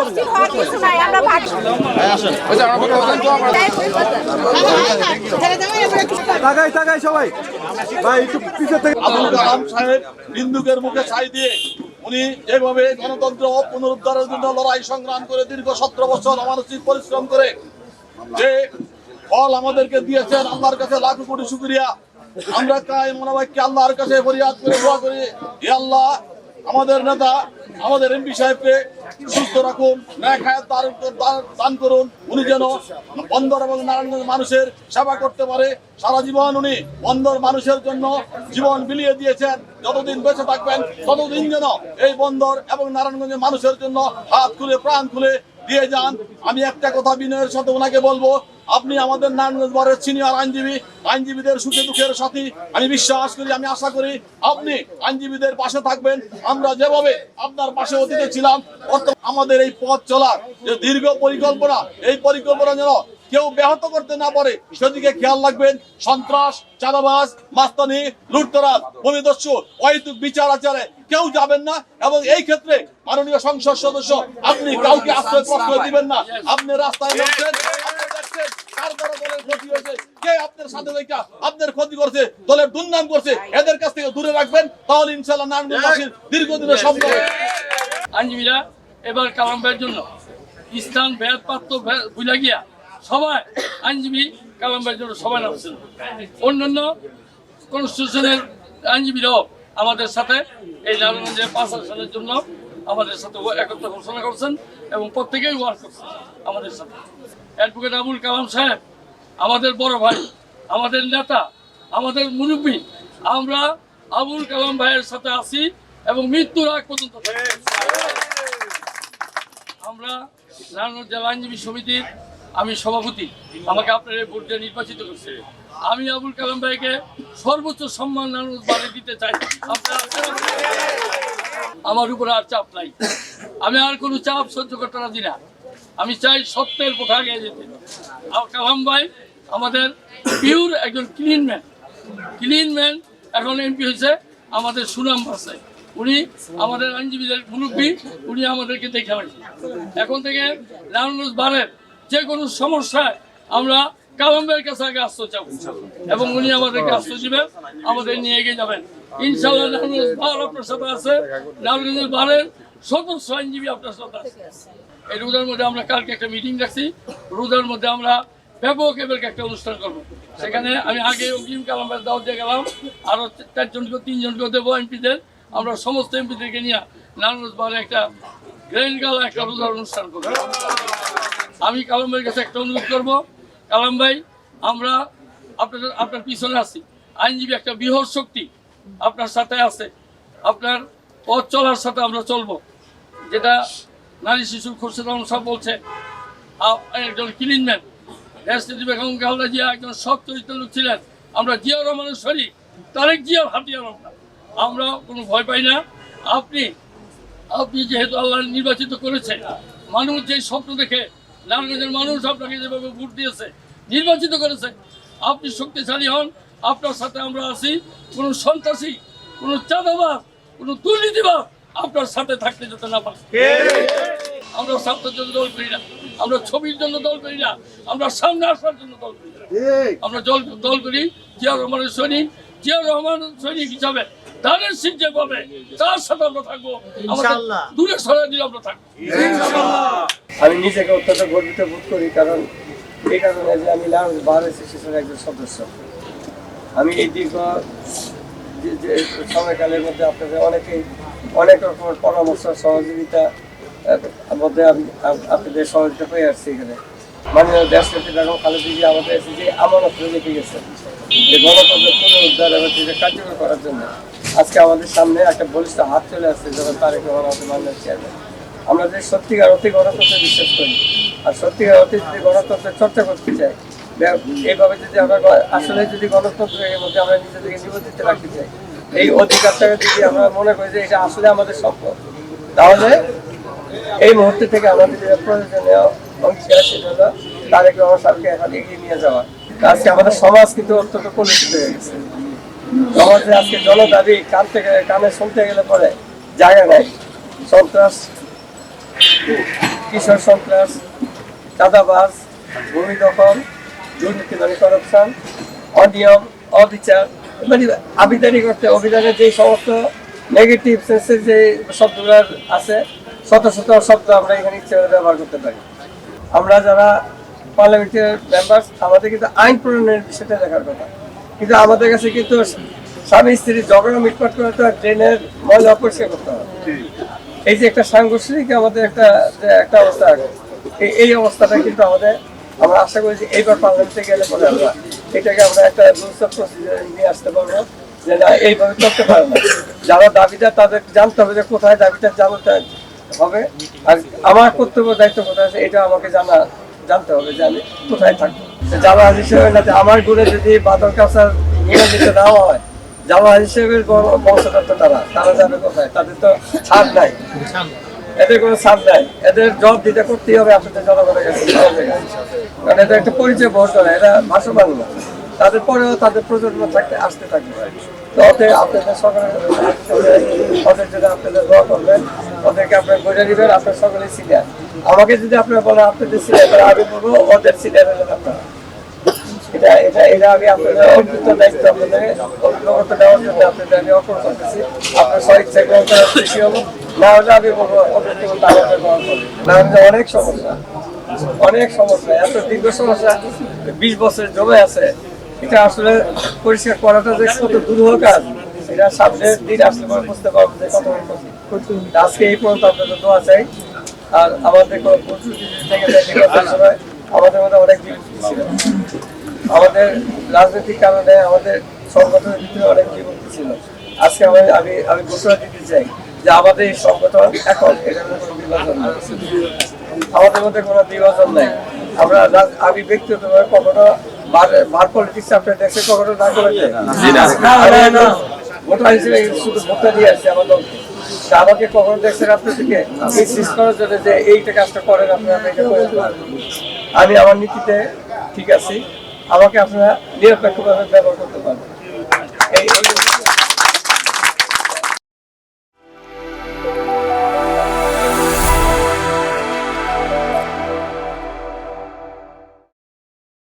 অস্থির হওয়ার কিছু নাই, আমরা ভাবছি তাকাই সবাই ভাই একটু পিছনে থেকে। আবুল কালাম সাহেব বিন্দুকের মুখে ছাই দিয়ে উনি এভাবে গণতন্ত্র পুনরুদ্ধারের জন্য লড়াই সংগ্রাম করে দীর্ঘ 17 বছর অমানসিক পরিশ্রম করে যে ফল আমাদেরকে দিয়েছেন, আল্লাহর কাছে লাখ কোটি শুকরিয়া। আমরা কায় মনোবাক্যে আল্লাহর কাছে ফরিয়াদ করে দোয়া করি, হে আল্লাহ আমাদের নেতা আমাদের এমপি সাহেবকে সুস্থ রাখুন, ন্যায় হায়াত দান করুন। উনি যেন বন্দর এবং নারায়ণগঞ্জ মানুষের সেবা করতে পারে। সারা জীবন উনি বন্দর মানুষের জন্য জীবন বিলিয়ে দিয়েছেন। যতদিন বেঁচে থাকবেন ততদিন যেন এই বন্দর এবং নারায়ণগঞ্জের মানুষের জন্য হাত খুলে প্রাণ খুলে দিয়ে যান। আমি একটা কথা বিনয়ের সাথে ওনাকে বলবো, আপনি আমাদের নারায়ণগঞ্জ বরের সিনিয়র আইনজীবীদের সুখে দুঃখের সাথী। আমি বিশ্বাস করি, আমি আশা করি আপনি আইনজীবীদের পাশে থাকবেন। আমরা যেভাবে আপনার পাশে অতীতে ছিলাম, আমাদের এই পথ চলার যে দীর্ঘ পরিকল্পনা, এই পরিকল্পনা যেন কেউ ব্যাহত করতে না পারে সেদিকে খেয়াল রাখবেন। সন্ত্রাস, চাঁদাবাজ, মাস্তানি, লুটতরাজ, ভূমিদস্যু, অহেতুক বিচার আচারে কেউ যাবেন না। এবং এই ক্ষেত্রে মাননীয় সংসদ সদস্য, আপনি কাউকে আশ্রয় প্রশ্রয় দিবেন না। আপনি রাস্তায় নামছেন, কার দ্বারা দলের ক্ষতি হয়েছে, কে আপনার সাথে দেখা আপনার ক্ষতি করছে, দলের দুর্নাম করছে, এদের কাছ থেকে দূরে রাখবেন। তাহলে ইনশাআল্লাহ নারায়ণগঞ্জবাসীর দীর্ঘদিনের স্বপ্ন। আইনজীবীরা এবার কালাম ভাইয়ের জন্য স্থান ভেদ পাত্র ভুলে গিয়া সবাই আইনজীবী কালাম ভাইয়ের জন্য সবাই নামছেন। অন্যান্য কনস্টিটিউশনের আইনজীবীরাও আমাদের সাথে এই নারায়ণগঞ্জের 5 আসনের জন্য আমাদের সাথে একত্র ঘোষণা করছেন এবং প্রত্যেকেই ওয়ার্ক করছেন আমাদের সাথে। অ্যাডভোকেট আবুল কালাম সাহেব আমাদের বড় ভাই, আমাদের নেতা, আমাদের মুরব্বী। আমরা আবুল কালাম ভাইয়ের সাথে আছি এবং মৃত্যুর আগ পর্যন্ত আমরা নারায়ণগঞ্জ জেলা আইনজীবী সমিতির আমি সভাপতি। আমাকে আপনার এই ভোট দিয়ে নির্বাচিত করছে। আমি আবুল কালাম ভাইকে সর্বোচ্চ সম্মান নারায়ণগঞ্জ বাড়ি দিতে চাই। আমার উপরে আর চাপ নাই, আমি আর কোনো চাপ সহ্য করতে রাজি না। আমি চাই সত্যের পথে আগে যেতে। কালাম ভাই আমাদের পিওর একজন ক্লিন ম্যান এখন এমপি হয়েছে, আমাদের সুনাম বাড়ছে। উনি আমাদের আইনজীবীদের মুরব্বী, উনি আমাদেরকে দেখে আসছে। এখন থেকে নারায়ণগঞ্জ বারের যে কোনো সমস্যায় আমরা কালাম ভাইয়ের কাছে আগে আশ্রয় চাবো এবং উনি আমাদেরকে আশ্রয় দিবেন, আমাদের নিয়ে এগিয়ে যাবেন ইনশাআল্লাহ। নারায়ণগঞ্জ বার আপনার সাথে আছে, নারায়ণগঞ্জ বারের সদস্য আইনজীবী আপনার সাথে আছে। এই রোজার মধ্যে আমরা কালকে একটা মিটিং রাখছি, রোজার মধ্যে আমরা ব্যাপক এবার একটা অনুষ্ঠান করবো। সেখানে আমি আগে অগ্রিম কালাম ভাইয়ের দাওয়াত দিয়ে গেলাম, আরো 3জনকে দেবো এমপিদের। আমরা সমস্ত এমপিদেরকে নিয়ে নারায়ণগঞ্জ বারে একটা গ্র্যান্ড গালা একটা রোজার অনুষ্ঠান করবো। আমি কালাম ভাইয়ের কাছে একটা অনুরোধ করবো, কালাম ভাই আমরা আপনার পিছনে আছি। আইনজীবী একটা বৃহৎ শক্তি আপনার সাথে আছে, আপনার পথ চলার সাথে আমরা চলবো। যেটা নারী শিশু খোরশেদ রহমান সাহেব বলছে, একজন ক্লিন ম্যান। রাষ্ট্রপতি বেগম খালেদা জিয়া একজন সৎ চরিত্রের লোক ছিলেন। আমরা জিয়া রহমানের শরীর, তারেক জিয়ার হাতিয়ার আমরা কোনো ভয় পাই না। আপনি যেহেতু আল্লাহ নির্বাচিত করেছেন, মানুষ যে স্বপ্ন দেখে নারায়ণগঞ্জের মানুষ আপনাকে যেভাবে ভোট দিয়েছে, নির্বাচিত করেছে, আপনি শক্তিশালী হন। আপনার সাথে আমরা আছি। কোনো সন্ত্রাসী, কোনো চাঁদাবাজ, কোনো দুর্নীতিবাজ আপনার সাথে থাকতে যেতে না পারে। আমরা স্বার্থের জন্য দল করি না, আমরা ছবির জন্য দল করি না, আমরা সামনে আসার জন্য দল করি না। আমরা দল করি জিয়া রহমানের সৈনিক। জিয়া রহমান সৈনিক হিসাবে ধানের শীত যে পাবে তার সাথে আমরা থাকবো, দূরে সরাই দিলে আমরা থাকবো। আমি নিজেকে অত্যন্ত গর্বিত বোধ করি, কারণ এই কারণে যে আমি নারায়ণগঞ্জ বার অ্যাসোসিয়েশনের একজন সদস্য। আমি এই দীর্ঘ যে সময়কালের মধ্যে আপনাদের অনেক রকমের পরামর্শ সহযোগিতা মধ্যে আমি আপনাদের সহযোগিতা হয়ে আসছি। এখানে মাননীয় রাষ্ট্রপতি বেগম খালেদা জিয়া আমাদের এসে যে আমানত রেখে গেছেন যে গণতন্ত্রের পুনরুদ্ধার এবং সেটা কার্যকর করার জন্য আজকে আমাদের সামনে একটা বলিষ্ঠ হাত চলে আসছে, যখন তারেক রহমান আমাদের মাননীয় চেয়ারম্যান। আমরা যে সত্যিকার অতি গণতন্ত্রে বিশ্বাস করি আর সত্যিকার অতি যদি গণতন্ত্রের চর্চা করতে চাই, এইভাবে যদি আমরা আসলে যদি গণতন্ত্রের মধ্যে আমরা নিজেদেরকে নিবন্ধিত রাখতে চাই, এই অধিকারটাকে যদি আমরা মনে করি যে এটা আসলে আমাদের স্বপ্ন, তাহলে এই মুহূর্তে থেকে আমাদের যে প্রয়োজনীয় অংশীদার সেটা হলো তারেক রহমান সাহেবকে এখন এগিয়ে নিয়ে যাওয়া। আজকে আমাদের সমাজ কিন্তু অত্যন্ত কলুষিত হয়ে গেছে। সমাজে আজকে জনদাবি কান থেকে কানে শুনতে গেলে পরে জায়গা নেই। সন্ত্রাস কিশোর সন্ত্রাস, চাঁদাবাজ, ভূমি দখল, দুর্নীতি মানে করাপশন, অনিয়ম, অবিচার, মানে আবিধানিক অর্থে অভিধানের যে সমস্ত নেগেটিভ সেন্সের যে শব্দগুলো আছে, শত শত শব্দ আমরা এখানে ইচ্ছে করে ব্যবহার করতে পারি। আমরা যারা পার্লামেন্টের মেম্বার, আমাদের কিন্তু আইন প্রণয়নের বিষয়টা দেখার কথা, কিন্তু আমাদের কাছে কিন্তু স্বামী স্ত্রীর ঝগড়া মিটমাট করে তো ড্রেনের ময়লা অপরিষ্কার করতে হবে। এই যে একটা সাংঘর্ষিক আমাদের একটা অবস্থা আছে, এই অবস্থাটা কিন্তু আমরা আশা করি যে এইবার পার্লামেন্টে গেলে পরে আমরা এটাকে আমরা একটা রুলস অফ প্রসিজার নিয়ে আসতে পারবো, যে না এইভাবে চলতে পারে না। যারা দাবিদার তাদের জানতে হবে যে কোথায় দাবিটা জানাতে হবে, আর আমার কর্তব্য দায়িত্ব কোথায় আছে এটা আমাকে জানতে হবে যে আমি কোথায় থাকবো। জামায়াত হিসেবে না, আমার গুণে যদি বাদল কাউসার গুণে দিতে দেওয়া হয়, জামায়াত হিসেবে বংশধর তো তারা যাবে কোথায়? তাদের তো ছাড় নাই, এদের কোনো ছাড় নাই, এদের জবাব দিতে করতেই হবে আপনাদের জনগণের কাছে। কারণ এদের একটা পরিচয় বহন করে, এরা ভাষা বাংলা, তাদের পরেও তাদের প্রজন্ম আসতে থাকবে। তো ওদের আপনাদের সকলের ওদের যদি আপনাদের দোয়া করবেন, ওদেরকে আপনার বোঝা দিবেন, আপনার সকলের সিনিয়র। আমাকে যদি আপনারা বলেন আপনাদের সিনিয়র, আমি বলবো ওদের সিনিয়র হলেন আপনারা। এটা আমি আপনাদের অর্পিত দায়িত্ব, আপনাদের অভিজ্ঞতা দেওয়ার জন্য আপনাদের আমি অর্পণ করতেছি। আপনার স্বেচ্ছায় গ্রহণ করার খুশি হবো, না হলে আমি বলবো ওদের জীবন আমাদের গ্রহণ করবে না। অনেক সমস্যা, এত দীর্ঘ সমস্যা 20 বছর জমে আছে, এটা আসলে পরিষ্কার করাটা যে কত দুরূহ কাজ, এটা সামনের দিন আসলে পরে বুঝতে পারবো যে কত কঠিন। আজকে এই পর্যন্ত আপনাদের দোয়া চাই। আর আমাদের কোনো প্রস্তুতি থেকে আমাদের মধ্যে অনেক বিরক্তি ছিল, আমাদের রাজনৈতিক কারণে আমাদের সংগঠনের ভিতরে অনেক বিভক্তি ছিল। আজকে আমি ঘোষণা দিতে চাই যে আমাদের এই সংগঠন এখন এটার মধ্যে কোনো বিভাজন নেই, আমাদের মধ্যে কোনো বিভাজন নাই। আমি ব্যক্তিগতভাবে কখনো বার পলিটিক্স আপনার দেশে কখনো না করেছে, ভোটার হিসেবে শুধু ভোটটা দিয়ে আসছে আমার দলকে। আমাকে কখনো দেখছেন আপনি থেকে ইনসিস্ট করার জন্য যে এইটা কাজটা করেন, আপনারা এটা করে পারবেন। আমি আমার নীতিতে ঠিক আছি, আমাকে আপনারা নিরপেক্ষভাবে ব্যবহার করতে পারবেন।